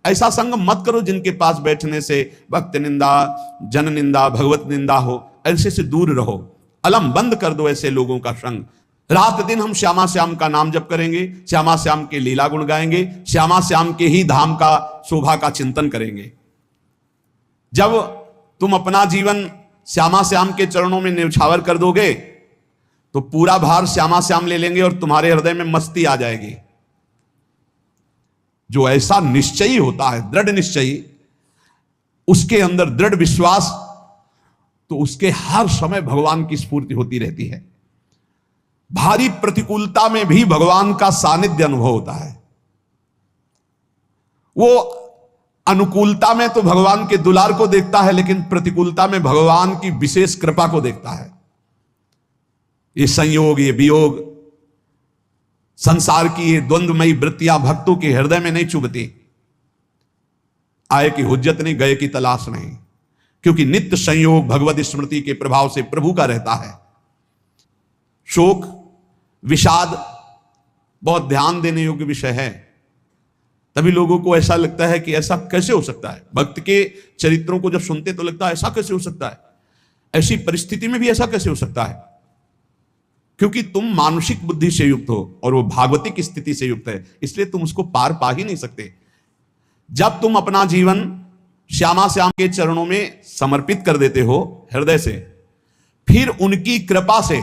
ऐसा संग मत करो जिनके पास बैठने से भक्त निंदा, जन निंदा, भगवत निंदा हो। ऐसे से दूर रहो, अलम बंद कर दो ऐसे लोगों का संग। रात दिन हम श्यामा श्याम का नाम जप करेंगे, श्यामा श्याम के लीला गुण गाएंगे, श्यामा श्याम के ही धाम का शोभा का चिंतन करेंगे। जब तुम अपना जीवन श्यामा श्याम के चरणों में न्यौछावर कर दोगे तो पूरा भार श्यामा श्याम ले लेंगे और तुम्हारे हृदय में मस्ती आ जाएगी। जो ऐसा निश्चयी होता है, दृढ़ निश्चयी, उसके अंदर दृढ़ विश्वास, तो उसके हर समय भगवान की स्फूर्ति होती रहती है। भारी प्रतिकूलता में भी भगवान का सानिध्य अनुभव होता है। वो अनुकूलता में तो भगवान के दुलार को देखता है, लेकिन प्रतिकूलता में भगवान की विशेष कृपा को देखता है। ये संयोग, ये वियोग, संसार की ये द्वंद्वमयी वृत्तियां भक्तों के हृदय में नहीं चुभती। आए की हुज्जत नहीं, गए की तलाश नहीं, क्योंकि नित्य संयोग भगवत स्मृति के प्रभाव से प्रभु का रहता है। शोक, विषाद बहुत ध्यान देने योग्य विषय है। तभी लोगों को ऐसा लगता है कि ऐसा कैसे हो सकता है। भक्त के चरित्रों को जब सुनते तो लगता है ऐसा कैसे हो सकता है, ऐसी परिस्थिति में भी ऐसा कैसे हो सकता है। क्योंकि तुम मानसिक बुद्धि से युक्त हो और वो भागवतिक स्थिति से युक्त है, इसलिए तुम उसको पार पा ही नहीं सकते। जब तुम अपना जीवन श्यामा श्याम के चरणों में समर्पित कर देते हो हृदय से, फिर उनकी कृपा से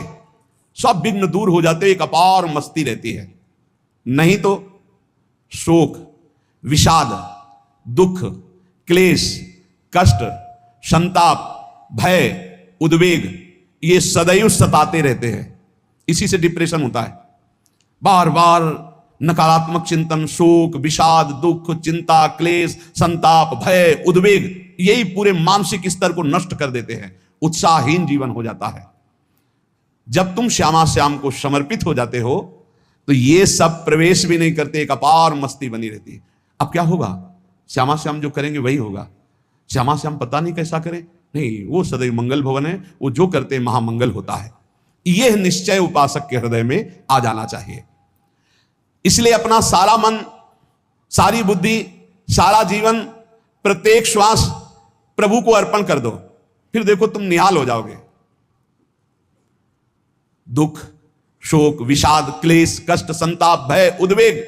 सब विघ्न दूर हो जाते, एक अपार मस्ती रहती है। नहीं तो शोक, विषाद, दुख, क्लेश, कष्ट, संताप, भय, उद्वेग, ये सदैव सताते रहते हैं। इसी से डिप्रेशन होता है। बार बार नकारात्मक चिंतन, शोक, विषाद, दुख, चिंता, क्लेश, संताप, भय, उद्वेग, यही पूरे मानसिक स्तर को नष्ट कर देते हैं। उत्साहहीन जीवन हो जाता है। जब तुम श्यामा श्याम को समर्पित हो जाते हो तो ये सब प्रवेश भी नहीं करते, एक अपार मस्ती बनी रहती है। अब क्या होगा? श्यामा श्याम जो करेंगे वही होगा। श्यामा श्याम पता नहीं कैसा करें, नहीं, वो सदैव मंगल भवन है, वो जो करते महामंगल होता है। यह निश्चय उपासक के हृदय में आ जाना चाहिए। इसलिए अपना सारा मन, सारी बुद्धि, सारा जीवन, प्रत्येक श्वास प्रभु को अर्पण कर दो, फिर देखो तुम निहाल हो जाओगे। दुख, शोक, विषाद, क्लेश, कष्ट, संताप, भय, उद्वेग,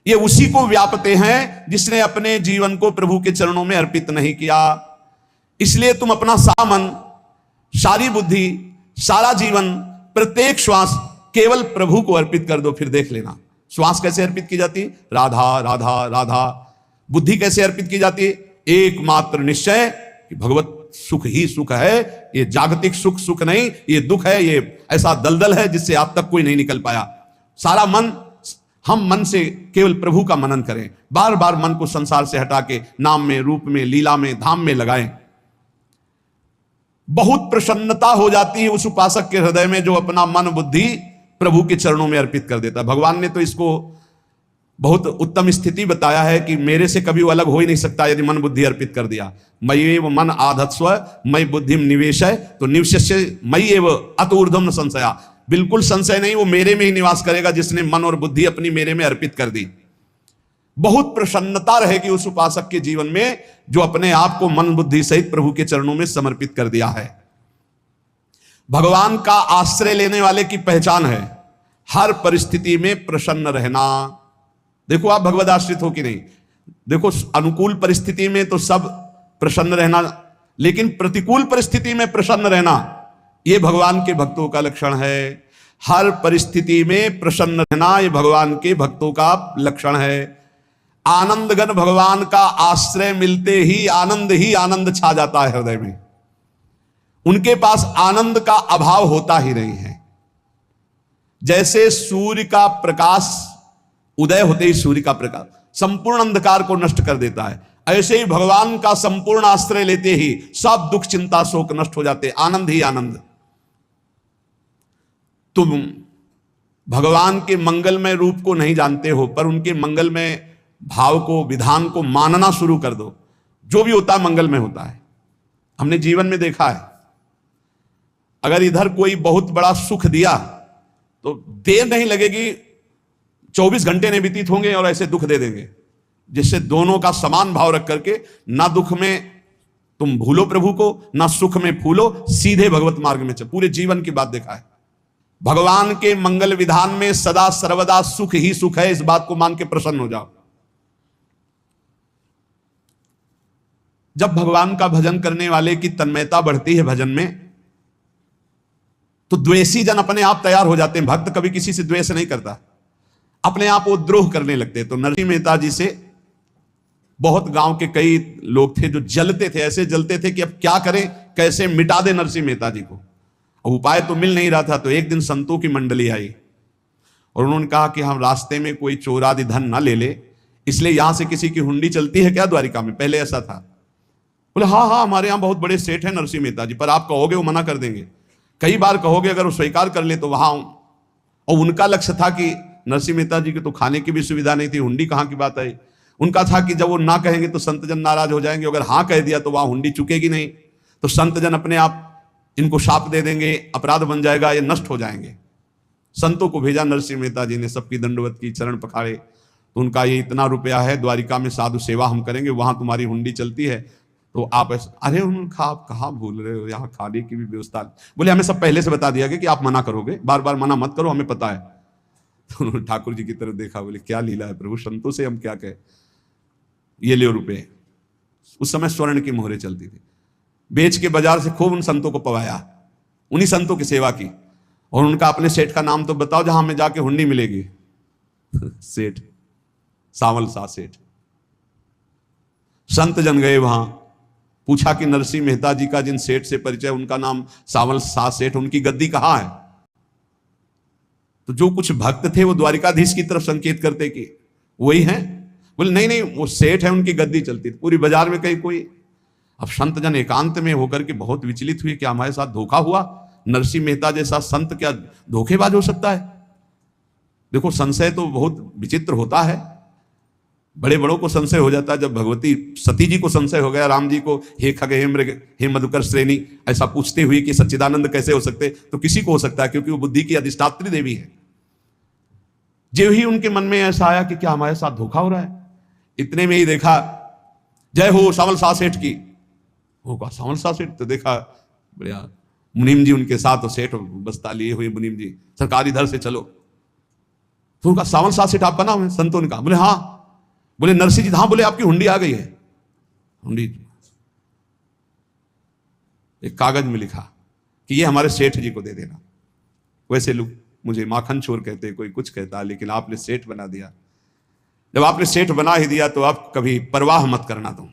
ये उसी को व्यापते हैं जिसने अपने जीवन को प्रभु के चरणों में अर्पित नहीं किया। इसलिए तुम अपना सारा मन, सारी बुद्धि, सारा जीवन, प्रत्येक श्वास केवल प्रभु को अर्पित कर दो, फिर देख लेना। श्वास कैसे अर्पित की जाती? राधा राधा राधा। बुद्धि कैसे अर्पित की जाती? एकमात्र निश्चय कि भगवत सुख ही सुख है, ये जागतिक सुख सुख नहीं, ये दुख है, ये ऐसा दलदल है जिससे आप तक कोई नहीं निकल पाया। सारा मन, हम मन से केवल प्रभु का मनन करें, बार बार मन को संसार से हटा के नाम में, रूप में, लीला में, धाम में लगाएं। बहुत प्रसन्नता हो जाती है उस उपासक के हृदय में जो अपना मन बुद्धि प्रभु के चरणों में अर्पित कर देता है। भगवान ने तो इसको बहुत उत्तम स्थिति बताया है कि मेरे से कभी वो अलग हो ही नहीं सकता यदि मन बुद्धि अर्पित कर दिया। मयि एव मन आधत्स्व मयि बुद्धिम निवेशय, तो निवेश्य मयि एव अत ऊर्ध्वं न संशया। बिल्कुल संशय नहीं, वो मेरे में ही निवास करेगा जिसने मन और बुद्धि अपनी मेरे में अर्पित कर दी। बहुत प्रसन्नता रहेगी उस उपासक के जीवन में जो अपने आप को मन बुद्धि सहित प्रभु के चरणों में समर्पित कर दिया है। भगवान का आश्रय लेने वाले की पहचान है हर परिस्थिति में प्रसन्न रहना। देखो आप भगवद आश्रित हो कि नहीं, देखो अनुकूल परिस्थिति में तो सब प्रसन्न रहना, लेकिन प्रतिकूल परिस्थिति में प्रसन्न रहना यह भगवान के भक्तों का लक्षण है। हर परिस्थिति में प्रसन्न रहना यह भगवान के भक्तों का लक्षण है। आनंदगन भगवान का आश्रय मिलते ही आनंद छा जाता है हृदय में। उनके पास आनंद का अभाव होता ही नहीं है। जैसे सूर्य का प्रकाश उदय होते ही सूर्य का प्रकाश संपूर्ण अंधकार को नष्ट कर देता है, ऐसे ही भगवान का संपूर्ण आश्रय लेते ही सब दुख, चिंता, शोक नष्ट हो जाते, आनंद ही आनंद। तुम भगवान के मंगलमय रूप को नहीं जानते हो, पर उनके मंगलमय भाव को, विधान को मानना शुरू कर दो। जो भी होता है मंगलमय होता है। हमने जीवन में देखा है, अगर इधर कोई बहुत बड़ा सुख दिया तो देर नहीं लगेगी, 24 घंटे नहीं व्यतीत होंगे और ऐसे दुख दे देंगे। जिससे दोनों का समान भाव रख करके ना दुख में तुम भूलो प्रभु को, ना सुख में फूलो, सीधे भगवत मार्ग में चल। पूरे जीवन की बात देखा है। भगवान के मंगल विधान में सदा सर्वदा सुख ही सुख है, इस बात को मान के प्रसन्न हो जाओ। जब भगवान का भजन करने वाले की तन्मयता बढ़ती है भजन में, तो द्वेषी जन अपने आप तैयार हो जाते हैं। भक्त कभी किसी से द्वेष नहीं करता, अपने आप वो द्रोह करने लगते हैं। तो नरसिंह मेहता जी से बहुत गांव के कई लोग थे जो जलते थे, ऐसे जलते थे कि अब क्या करें, कैसे मिटा दे नरसिंह मेहता जी को। और उपाय तो मिल नहीं रहा था। तो एक दिन संतों की मंडली आई और उन्होंने कहा कि हम रास्ते में कोई चोर आदि धन ना ले ले, इसलिए यहां से किसी की हुंडी चलती है क्या द्वारिका में? पहले ऐसा था। बोले हाँ हाँ, हमारे यहाँ बहुत बड़े सेठ हैं नरसिंह मेहता जी, पर आप कहोगे वो मना कर देंगे। कई बार कहोगे, अगर वो स्वीकार कर ले तो वहां। और उनका लक्ष्य था कि नरसिंह मेहता जी के तो खाने की भी सुविधा नहीं थी, हुंडी कहाँ की बात आई। उनका था कि जब वो ना कहेंगे तो संत जन नाराज हो जाएंगे, अगर हाँ कह दिया तो वहां हुंडी चुकेगी नहीं, तो संत जन अपने आप इनको शाप दे देंगे, अपराध बन जाएगा, ये नष्ट हो जाएंगे। संतों को भेजा नरसिंह मेहता जी ने, सबकी दंडवत की, चरण पखाड़े। तो उनका ये इतना रुपया है, द्वारिका में साधु सेवा हम करेंगे, वहां तुम्हारी हुंडी चलती है, तो आप अरे उन्होंने कहा आप कहाँ भूल रहे हो, यहाँ खाने की भी व्यवस्था। बोले हमें सब पहले से बता दिया गया कि आप मना करोगे, बार बार मना मत करो, हमें पता है। तो उन्होंने ठाकुर जी की तरफ देखा, बोले क्या लीला है प्रभु, संतों से हम क्या कहें, ये ले रुपए। उस समय स्वर्ण की मोहरें चलती थी, बेच के बाजार से खूब उन संतों को पवाया, उन्हीं संतों की सेवा की। और उनका अपने सेठ का नाम तो बताओ जहां हमें जाके हुंडी मिलेगी। सेठ सावल सा सेठ। संत जन गए वहां, पूछा कि नरसिंह मेहता जी का जिन सेठ से परिचय, उनका नाम सावल सा सेठ, उनकी गद्दी कहां है? तो जो कुछ भक्त थे वो द्वारिकाधीश की तरफ संकेत करते कि वही हैं। बोले नहीं नहीं, वो सेठ है, उनकी गद्दी चलती थी पूरी बाजार में कहीं कोई। अब संत जन एकांत में होकर के बहुत विचलित हुए कि हमारे साथ धोखा हुआ, नरसिंह मेहता जैसा संत क्या धोखेबाज हो सकता है? देखो संशय तो बहुत विचित्र होता है, बड़े बड़ों को संशय हो जाता है। जब भगवती सती जी को संशय हो गया, राम जी को हे खग हे मृग हे मधुकर श्रेणी ऐसा पूछते हुए कि सच्चिदानंद कैसे हो सकते, तो किसी को हो सकता है, क्योंकि वो बुद्धि की अधिष्ठात्री देवी है। जो ही उनके मन में ऐसा आया कि क्या हमारे साथ धोखा हो रहा है, इतने में ही देखा जय हो सावल सा सेठ की। वो कहा सावल सा सेठ, तो देखा बढ़िया मुनीम जी उनके साथ, तो सेठ बस्ता लिए हुए मुनीम जी, सरकार इधर से चलो। तो उनका सावल सा सेठ आपका नाम है? संतों ने कहा। बोले हाँ। बोले नरसिंह जी, हाँ। बोले आपकी हुंडी आ गई है। हुंडी एक कागज में लिखा कि ये हमारे सेठ जी को दे देना। वैसे लोग मुझे माखन चोर कहते, कोई कुछ कहता, लेकिन आपने सेठ बना दिया। जब आपने सेठ बना ही दिया तो आप कभी परवाह मत करना तुम,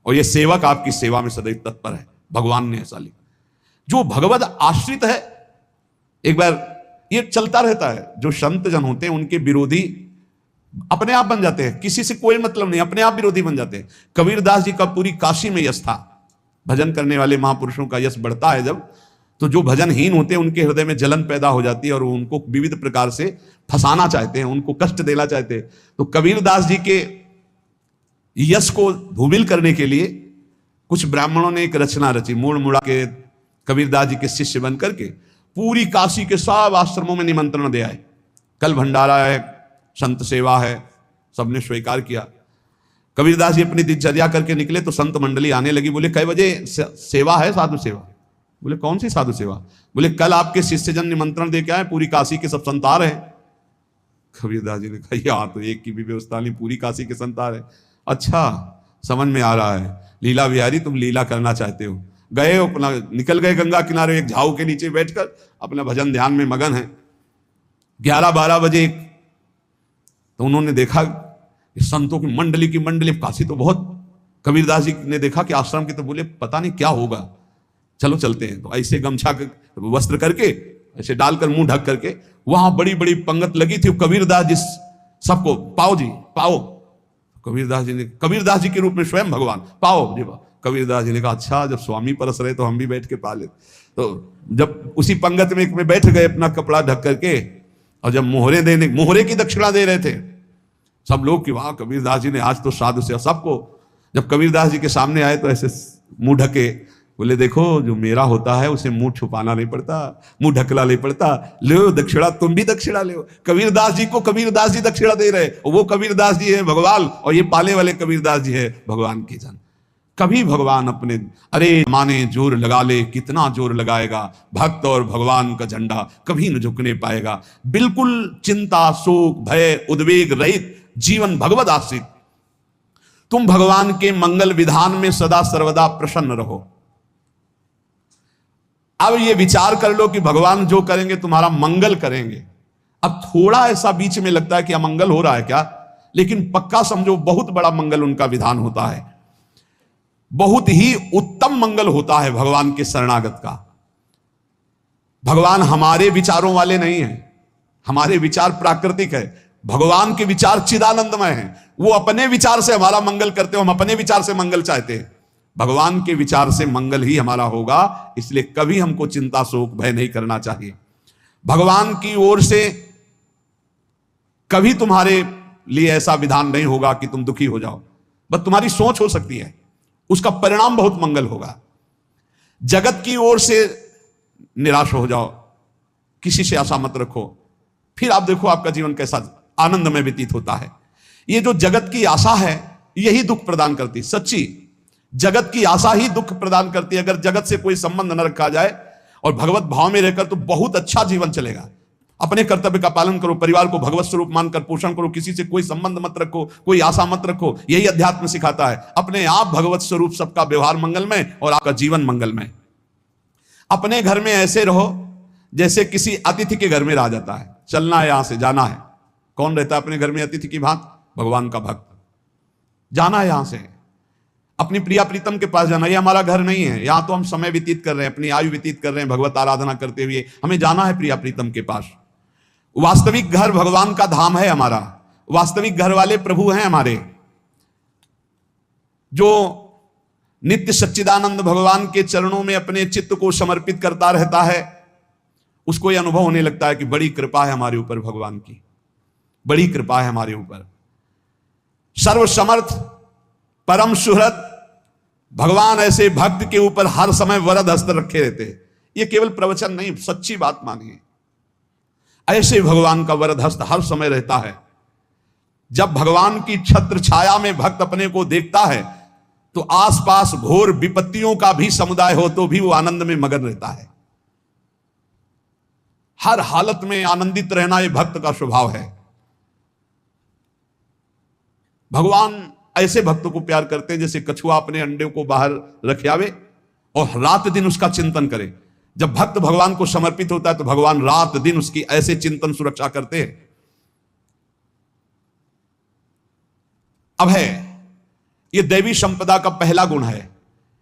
और ये सेवक आपकी सेवा में सदैव तत्पर है। भगवान ने ऐसा लिखा। जो भगवद आश्रित है, एक बार ये चलता रहता है, जो संत जन होते हैं उनके विरोधी अपने आप बन जाते हैं, किसी से कोई मतलब नहीं, अपने आप विरोधी बन जाते हैं। कबीरदास जी का पूरी काशी में यश था। भजन करने वाले महापुरुषों का यश बढ़ता है जब, तो जो भजनहीन होते हैं उनके हृदय में जलन पैदा हो जाती है और उनको विविध प्रकार से फंसाना चाहते हैं, उनको कष्ट देना चाहते हैं। तो कबीरदास जी के यश को धूमिल करने के लिए कुछ ब्राह्मणों ने एक रचना रची, मूड़ मुड़ा के कबीरदास जी के शिष्य बन करके पूरी काशी के सब आश्रमों में निमंत्रण दे आए। कल भंडारा है, संत सेवा है, सबने स्वीकार किया। कबीरदास जी अपनी दिनचर्या करके निकले तो संत मंडली आने लगी। बोले कै बजे सेवा है? साधु सेवा। बोले कौन सी साधु सेवा? बोले कल आपके शिष्य जन निमंत्रण दे के आए, पूरी काशी के सब संत आ रहे हैं। कबीरदास जी ने कहा यार, तो एक की भी व्यवस्था नहीं, पूरी काशी के संत आ रहे। अच्छा समझ में आ रहा है, लीला बिहारी तुम लीला करना चाहते हो। गए अपना निकल गए गंगा किनारे, एक झाऊ के नीचे बैठकर अपना भजन ध्यान में मगन है। 11-12 बजे तो उन्होंने देखा संतों की मंडली, काशी तो बहुत। कबीरदास जी ने देखा कि आश्रम की, तो बोले पता नहीं क्या होगा, चलो चलते हैं। तो ऐसे गमछा वस्त्र करके ऐसे डालकर मुंह ढक करके, वहां बड़ी बड़ी पंगत लगी थी। कबीरदास जी सबको पाओ जी पाओ। कबीरदास जी के रूप में स्वयं भगवान, पाओ जी पाओ। कबीरदास जी ने कहा अच्छा, जब स्वामी परस रहे तो हम भी बैठ के पा ले। तो जब उसी पंगत में बैठ गए अपना कपड़ा ढक करके, और जब मोहरे की दक्षिणा दे रहे थे सब लोग कि वाह कबीरदास जी ने आज तो साधु से सबको। जब कबीरदास जी के सामने आए तो ऐसे मुंह ढके बोले देखो, जो मेरा होता है उसे मुंह छुपाना नहीं पड़ता, मुंह ढकला नहीं पड़ता। ले दक्षिणा, तुम भी दक्षिणा ले। कबीरदास जी को कबीरदास जी दक्षिणा दे रहे, वो कबीरदास जी है भगवान, और ये पाले वाले कबीरदास जी है भगवान के जन। कभी भगवान अपने, अरे माने जोर लगा ले, कितना जोर लगाएगा, भक्त और भगवान का झंडा कभी न झुकने पाएगा। बिल्कुल चिंता, शोक, भय, उद्वेग रहित जीवन भगवद आश्रित। तुम भगवान के मंगल विधान में सदा सर्वदा प्रसन्न रहो। अब ये विचार कर लो कि भगवान जो करेंगे तुम्हारा मंगल करेंगे। अब थोड़ा ऐसा बीच में लगता है कि अमंगल हो रहा है क्या, लेकिन पक्का समझो बहुत बड़ा मंगल उनका विधान होता है, बहुत ही उत्तम मंगल होता है भगवान के शरणागत का। भगवान हमारे विचारों वाले नहीं हैं, हमारे विचार प्राकृतिक है, भगवान के विचार चिदानंदमय हैं। वो अपने विचार से हमारा मंगल करते हो, हम अपने विचार से मंगल चाहते हैं। भगवान के विचार से मंगल ही हमारा होगा, इसलिए कभी हमको चिंता, शोक, भय नहीं करना चाहिए। भगवान की ओर से कभी तुम्हारे लिए ऐसा विधान नहीं होगा कि तुम दुखी हो जाओ, बस तुम्हारी सोच हो सकती है, उसका परिणाम बहुत मंगल होगा। जगत की ओर से निराश हो जाओ, किसी से आशा मत रखो, फिर आप देखो आपका जीवन कैसा आनंद में व्यतीत होता है। ये जो जगत की आशा है यही दुख प्रदान करती, सच्ची जगत की आशा ही दुख प्रदान करती है। अगर जगत से कोई संबंध न रखा जाए और भगवत भाव में रहकर तो बहुत अच्छा जीवन चलेगा। अपने कर्तव्य का पालन करो, परिवार को भगवत स्वरूप मानकर पोषण करो, किसी से कोई संबंध मत रखो, कोई आशा मत रखो, यही अध्यात्म सिखाता है। अपने आप भगवत स्वरूप, सबका व्यवहार मंगलमय और आपका जीवन मंगलमय। अपने घर में ऐसे रहो जैसे किसी अतिथि के घर में रह जाता है, चलना है, यहां से जाना है। कौन रहता है अपने घर में अतिथि की भांति? भगवान का भक्त। जाना है यहां से, अपनी प्रिया प्रीतम के पास जाना। ये हमारा घर नहीं है, यहां तो हम समय व्यतीत कर रहे हैं, अपनी आयु व्यतीत कर रहे हैं भगवत आराधना करते हुए। हमें जाना है प्रिया प्रीतम के पास। वास्तविक घर भगवान का धाम है हमारा, वास्तविक घर वाले प्रभु हैं हमारे। जो नित्य सच्चिदानंद भगवान के चरणों में अपने चित्त को समर्पित करता रहता है, उसको यह अनुभव होने लगता है कि बड़ी कृपा है हमारे ऊपर भगवान की, बड़ी कृपा है हमारे ऊपर। सर्वसमर्थ परम सुहृद भगवान ऐसे भक्त के ऊपर हर समय वरद हस्त रखे रहते हैं। ये केवल प्रवचन नहीं, सच्ची बात मानिए। ऐसे भगवान का वरद हस्त हर समय रहता है। जब भगवान की छत्र छाया में भक्त अपने को देखता है तो आसपास घोर विपत्तियों का भी समुदाय हो तो भी वो आनंद में मगन रहता है। हर हालत में आनंदित रहना ये भक्त का स्वभाव है। भगवान ऐसे भक्तों को प्यार करते हैं जैसे कछुआ अपने अंडे को बाहर रख आवे और रात दिन उसका चिंतन करे। जब भक्त भगवान को समर्पित होता है तो भगवान रात दिन उसकी ऐसे चिंतन सुरक्षा करते हैं। अब है ये दैवी संपदा का पहला गुण है,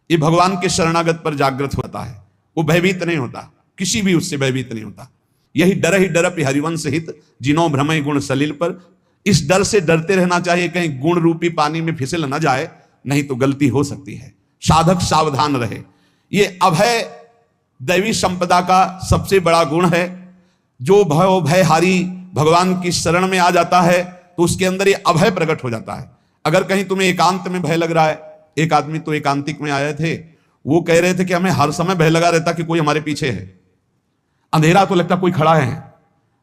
ये भगवान के शरणागत पर जागृत होता है। वो भयभीत नहीं होता, किसी भी उससे भयभीत नहीं होता। यही डर ही डरप हरिवंश हित, जिनो भ्रमय गुण सलील पर। इस डर से डरते रहना चाहिए कहीं गुण रूपी पानी में फिसल न जाए, नहीं तो गलती हो सकती है। साधक सावधान रहे। ये अभय दैवी संपदा का सबसे बड़ा गुण है। जो भय भयहारी भगवान की शरण में आ जाता है तो उसके अंदर ये अभय प्रकट हो जाता है। अगर कहीं तुम्हें एकांत में भय लग रहा है, एक आदमी तो एकांतिक में आए थे, वो कह रहे थे कि हमें हर समय भय लगा रहता कि कोई हमारे पीछे है, अंधेरा तो लगता कोई खड़ा है,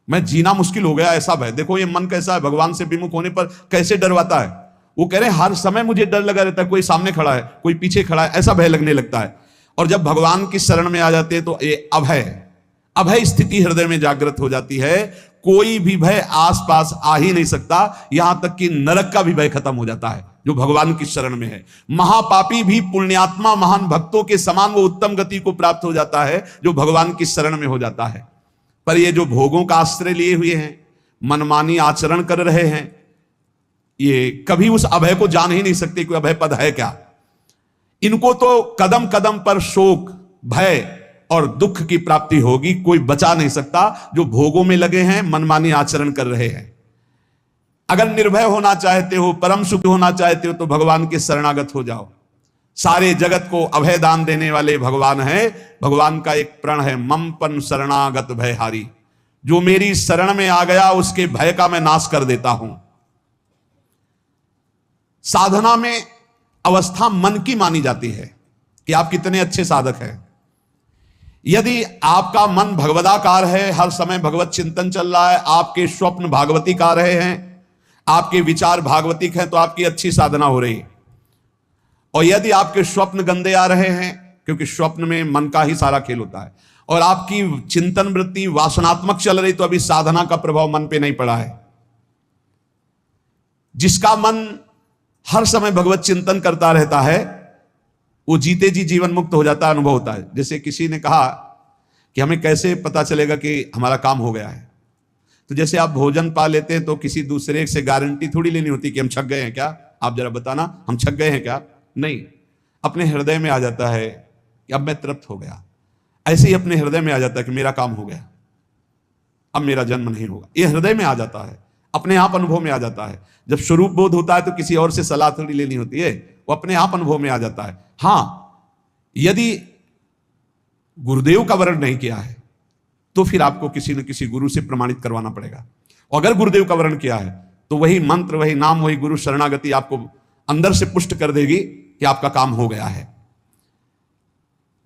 मैं जीना मुश्किल हो गया, ऐसा भय। देखो ये मन कैसा है, भगवान से विमुख होने पर कैसे डरवाता है। वो कह रहे हैं हर समय मुझे डर लगा रहता है, कोई सामने खड़ा है, कोई पीछे खड़ा है, ऐसा भय लगने लगता है। और जब भगवान की शरण में आ जाते हैं तो ये अभय स्थिति हृदय में जागृत हो जाती है। कोई भी भय आसपास आ ही नहीं सकता, यहां तक कि नरक का भी भय खत्म हो जाता है जो भगवान की शरण में है। महापापी भी पुण्यात्मा महान भक्तों के समान वो उत्तम गति को प्राप्त हो जाता है जो भगवान की शरण में हो जाता है। पर ये जो भोगों का आश्रय लिए हुए हैं, मनमानी आचरण कर रहे हैं, ये कभी उस अभय को जान ही नहीं सकते कि अभय पद है क्या। इनको तो कदम कदम पर शोक, भय और दुख की प्राप्ति होगी, कोई बचा नहीं सकता। जो भोगों में लगे हैं, मनमानी आचरण कर रहे हैं। अगर निर्भय होना चाहते हो, परम सुख होना चाहते हो तो भगवान के शरणागत हो जाओ। सारे जगत को अभय दान देने वाले भगवान है। भगवान का एक प्रण है, ममपन शरणागत भयहारी। जो मेरी शरण में आ गया उसके भय का मैं नाश कर देता हूं। साधना में अवस्था मन की मानी जाती है कि आप कितने अच्छे साधक हैं। यदि आपका मन भगवदाकार है, हर समय भगवत चिंतन चल रहा है, आपके स्वप्न भागवतिक आ रहे हैं, आपके विचार भागवतिक हैं, तो आपकी अच्छी साधना हो रही है। और यदि आपके स्वप्न गंदे आ रहे हैं, क्योंकि स्वप्न में मन का ही सारा खेल होता है, और आपकी चिंतन वृत्ति वासनात्मक चल रही, तो अभी साधना का प्रभाव मन पे नहीं पड़ा है। जिसका मन हर समय भगवत चिंतन करता रहता है, वो जीते जी जीवन मुक्त हो जाता है, अनुभव होता है। जैसे किसी ने कहा कि हमें कैसे पता चलेगा कि हमारा काम हो गया है, तो जैसे आप भोजन पा लेते हैं तो किसी दूसरे से गारंटी थोड़ी लेनी होती कि हम छक गए हैं क्या, आप जरा बताना हम छक गए हैं क्या। नहीं, अपने हृदय में आ जाता है कि अब मैं तृप्त हो गया। ऐसे ही अपने हृदय में आ जाता है कि मेरा काम हो गया, अब मेरा जन्म नहीं होगा। ये हृदय में आ जाता है, अपने आप अनुभव में आ जाता है। जब स्वरूप बोध होता है तो किसी और से सलाह थोड़ी लेनी होती है, वो अपने आप अनुभव में आ जाता है। हां, यदि गुरुदेव का वर्ण नहीं किया है तो फिर आपको किसी न किसी गुरु से प्रमाणित करवाना पड़ेगा। और अगर गुरुदेव का वर्ण किया है तो वही मंत्र, वही नाम, वही गुरु शरणागति आपको अंदर से पुष्ट कर देगी कि आपका काम हो गया है।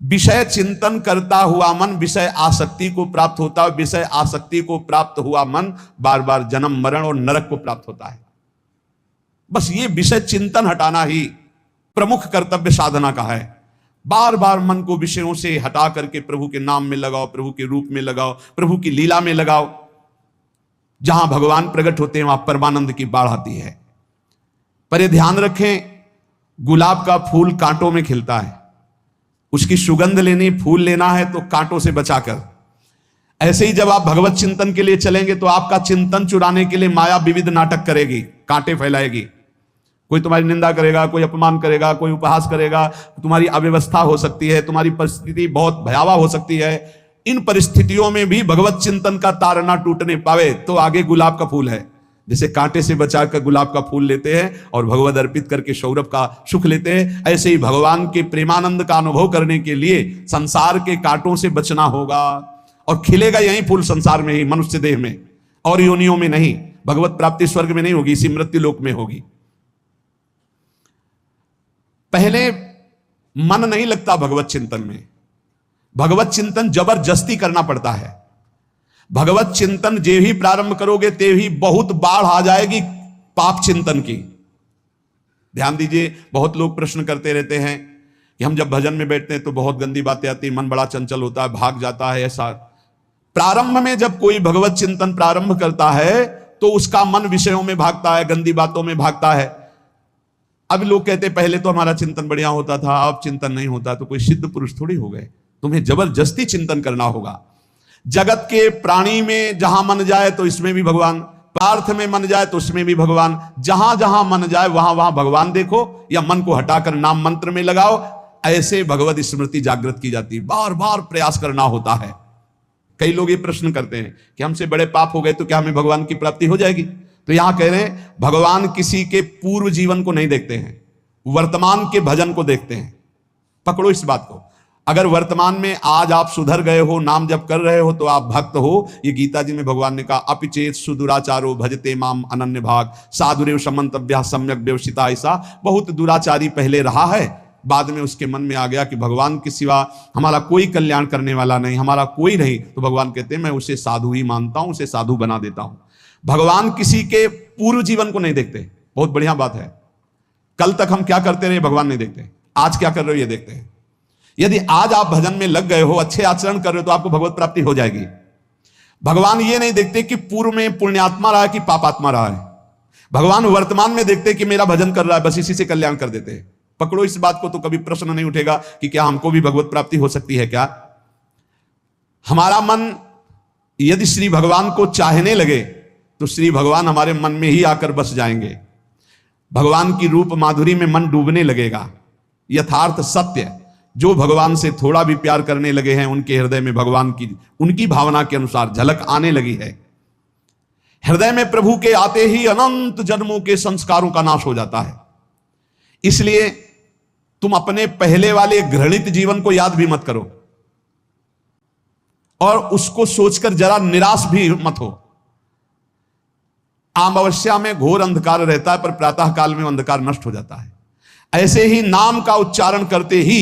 विषय चिंतन करता हुआ मन विषय आसक्ति को प्राप्त होता है। विषय आसक्ति को प्राप्त हुआ मन बार बार जन्म मरण और नरक को प्राप्त होता है। बस ये विषय चिंतन हटाना ही प्रमुख कर्तव्य साधना का है। बार बार मन को विषयों से हटा करके प्रभु के नाम में लगाओ, प्रभु के रूप में लगाओ, प्रभु की लीला में लगाओ। जहां भगवान प्रकट होते हैं वहां परमानंद की बाढ़ आती है। पर ये ध्यान रखें, गुलाब का फूल कांटों में खिलता है, उसकी सुगंध लेनी, फूल लेना है तो कांटों से बचाकर। ऐसे ही जब आप भगवत चिंतन के लिए चलेंगे तो आपका चिंतन चुराने के लिए माया विविध नाटक करेगी, कांटे फैलाएगी। कोई तुम्हारी निंदा करेगा, कोई अपमान करेगा, कोई उपहास करेगा, तुम्हारी अव्यवस्था हो सकती है, तुम्हारी परिस्थिति बहुत भयावह हो सकती है। इन परिस्थितियों में भी भगवत चिंतन का तार ना टूटने पावे तो आगे गुलाब का फूल है। जैसे कांटे से बचाकर गुलाब का फूल लेते हैं और भगवत अर्पित करके सौरभ का सुख लेते हैं, ऐसे ही भगवान के प्रेमानंद का अनुभव करने के लिए संसार के कांटों से बचना होगा। और खिलेगा यही फूल संसार में ही, मनुष्य देह में, और योनियों में नहीं। भगवत प्राप्ति स्वर्ग में नहीं होगी, इसी मृत्यु लोक में होगी। पहले मन नहीं लगता भगवत चिंतन में। भगवत चिंतन जबरदस्ती करना पड़ता है। भगवत चिंतन जे ही प्रारंभ करोगे ते ही बहुत बाढ़ आ जाएगी पाप चिंतन की। ध्यान दीजिए, बहुत लोग प्रश्न करते रहते हैं कि हम जब भजन में बैठते हैं तो बहुत गंदी बातें आती, मन बड़ा चंचल होता है, भाग जाता है। ऐसा प्रारंभ में जब कोई भगवत चिंतन प्रारंभ करता है तो उसका मन विषयों में भागता है, गंदी बातों में भागता है। अब लोग कहते पहले तो हमारा चिंतन बढ़िया होता था, अब चिंतन नहीं होता। तो कोई सिद्ध पुरुष थोड़ी हो गए, तुम्हें जबरदस्ती चिंतन करना होगा। जगत के प्राणी में जहां मन जाए तो इसमें भी भगवान, पार्थ में मन जाए तो उसमें भी भगवान। जहां जहां मन जाए वहां वहां भगवान देखो, या मन को हटाकर नाम मंत्र में लगाओ। ऐसे भगवत स्मृति जागृत की जाती है। बार बार प्रयास करना होता है। कई लोग ये प्रश्न करते हैं कि हमसे बड़े पाप हो गए तो क्या हमें भगवान की प्राप्ति हो जाएगी? तो यहां कह रहे हैं भगवान किसी के पूर्व जीवन को नहीं देखते हैं, वर्तमान के भजन को देखते हैं। पकड़ो इस बात को। अगर वर्तमान में आज आप सुधर गए हो, नाम जप कर रहे हो, तो आप भक्त हो। ये गीता जी में भगवान ने कहा, अपिचेत सुदुराचारो भजते माम अनन्य भाग साधुरेव समंतव्य सम्यक व्यवसिता। ऐसा बहुत दुराचारी पहले रहा है, बाद में उसके मन में आ गया कि भगवान के सिवा हमारा कोई कल्याण करने वाला नहीं, हमारा कोई नहीं। तो भगवान कहते हैं मैं उसे साधु ही मानता हूं, उसे साधु बना देता हूं। भगवान किसी के पूर्व जीवन को नहीं देखते। बहुत बढ़िया बात है। कल तक हम क्या करते रहे भगवान नहीं देखते, आज क्या कर रहे हो ये देखते हैं। यदि आज आप भजन में लग गए हो, अच्छे आचरण कर रहे हो, तो आपको भगवत प्राप्ति हो जाएगी। भगवान ये नहीं देखते कि पूर्व में पुण्यात्मा रहा है कि पापात्मा रहा है। भगवान वर्तमान में देखते कि मेरा भजन कर रहा है, बस इसी से कल्याण कर देते हैं। पकड़ो इस बात को, तो कभी प्रश्न नहीं उठेगा कि क्या हमको भी भगवत प्राप्ति हो सकती है क्या। हमारा मन यदि श्री भगवान को चाहने लगे तो श्री भगवान हमारे मन में ही आकर बस जाएंगे। भगवान की रूप माधुरी में मन डूबने लगेगा। यथार्थ सत्य, जो भगवान से थोड़ा भी प्यार करने लगे हैं उनके हृदय में भगवान की, उनकी भावना के अनुसार झलक आने लगी है। हृदय में प्रभु के आते ही अनंत जन्मों के संस्कारों का नाश हो जाता है। इसलिए तुम अपने पहले वाले घृणित जीवन को याद भी मत करो और उसको सोचकर जरा निराश भी मत हो। अमावस्या में घोर अंधकार रहता है, पर प्रातः काल में अंधकार नष्ट हो जाता है। ऐसे ही नाम का उच्चारण करते ही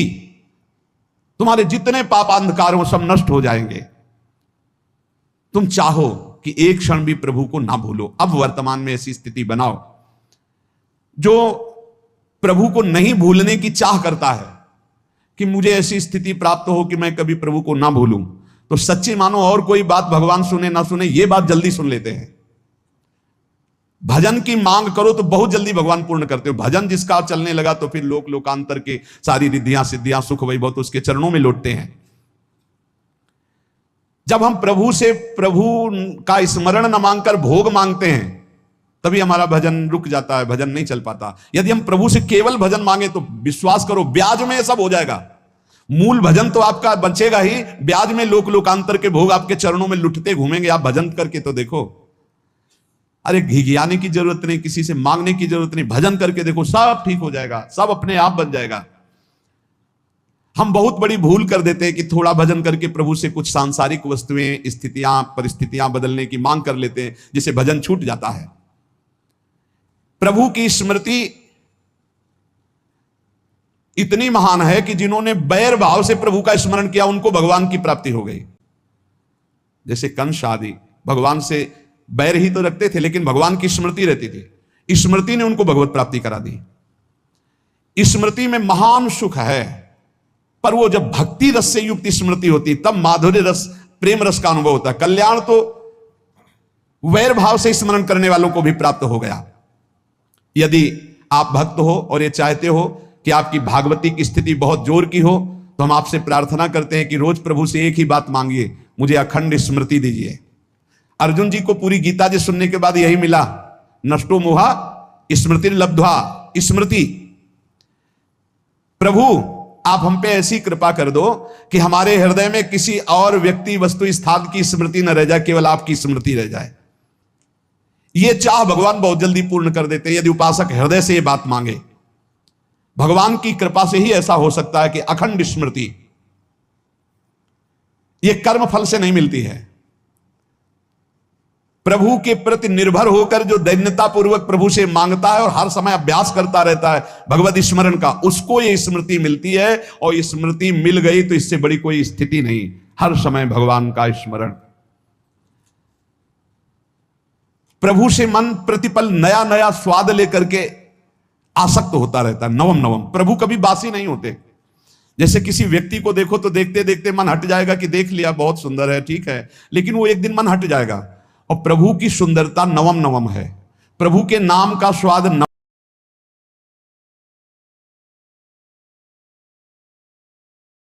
तुम्हारे जितने पाप अंधकार हो सब नष्ट हो जाएंगे। तुम चाहो कि एक क्षण भी प्रभु को ना भूलो। अब वर्तमान में ऐसी स्थिति बनाओ। जो प्रभु को नहीं भूलने की चाह करता है कि मुझे ऐसी स्थिति प्राप्त हो कि मैं कभी प्रभु को ना भूलूं, तो सच्ची मानो और कोई बात भगवान सुने ना सुने, ये बात जल्दी सुन लेते हैं। भजन की मांग करो तो बहुत जल्दी भगवान पूर्ण करते हो। भजन जिसका चलने लगा तो फिर लोक लोकांतर के सारी रिद्धियां सिद्धियां सुख वैभव तो उसके चरणों में लौटते हैं। जब हम प्रभु से प्रभु का स्मरण न मांगकर भोग मांगते हैं तभी हमारा भजन रुक जाता है, भजन नहीं चल पाता। यदि हम प्रभु से केवल भजन मांगे तो विश्वास करो ब्याज में सब हो जाएगा। मूल भजन तो आपका बचेगा ही, ब्याज में लोक लोकांतर के भोग आपके चरणों में लुटते घूमेंगे। आप भजन करके तो देखो। अरे घिघियाने की जरूरत नहीं, किसी से मांगने की जरूरत नहीं, भजन करके देखो सब ठीक हो जाएगा, सब अपने आप बन जाएगा। हम बहुत बड़ी भूल कर देते हैं कि थोड़ा भजन करके प्रभु से कुछ सांसारिक वस्तुएं, स्थितियां, परिस्थितियां बदलने की मांग कर लेते हैं, जिससे भजन छूट जाता है। प्रभु की स्मृति इतनी महान है कि जिन्होंने बैर भाव से प्रभु का स्मरण किया उनको भगवान की प्राप्ति हो गई। जैसे कंस आदि भगवान से बैर ही तो रखते थे, लेकिन भगवान की स्मृति रहती थी। स्मृति ने उनको भगवत प्राप्ति करा दी। स्मृति में महान सुख है, पर वो जब भक्ति रस से युक्त स्मृति होती तब माधुर्य रस, प्रेम रस का अनुभव होता है। कल्याण तो वैर भाव से स्मरण करने वालों को भी प्राप्त हो गया। यदि आप भक्त हो और ये चाहते हो कि आपकी भागवती की स्थिति बहुत जोर की हो, तो हम आपसे प्रार्थना करते हैं कि रोज प्रभु से एक ही बात मांगिए, मुझे अखंड स्मृति दीजिए। अर्जुन जी को पूरी गीता जी सुनने के बाद यही मिला, नष्टो मोहा स्मृति लब्ध्वा। स्मृति, प्रभु आप हम पे ऐसी कृपा कर दो कि हमारे हृदय में किसी और व्यक्ति, वस्तु, स्थान की स्मृति न रह जाए, केवल आपकी स्मृति रह जाए। ये चाह भगवान बहुत जल्दी पूर्ण कर देते हैं यदि उपासक हृदय से ये बात मांगे। भगवान की कृपा से ही ऐसा हो सकता है कि अखंड स्मृति, ये कर्म फल से नहीं मिलती है। प्रभु के प्रति निर्भर होकर जो दैन्यता पूर्वक प्रभु से मांगता है और हर समय अभ्यास करता रहता है भगवत स्मरण का, उसको ये स्मृति मिलती है। और स्मृति मिल गई तो इससे बड़ी कोई स्थिति नहीं, हर समय भगवान का स्मरण। प्रभु से मन प्रतिपल नया नया स्वाद लेकर के आसक्त होता रहता है, नवम नवम। प्रभु कभी बासी नहीं होते। जैसे किसी व्यक्ति को देखो तो देखते देखते मन हट जाएगा कि देख लिया बहुत सुंदर है, ठीक है, लेकिन वो एक दिन मन हट जाएगा। और प्रभु की सुंदरता नवम नवम है। प्रभु के नाम का स्वाद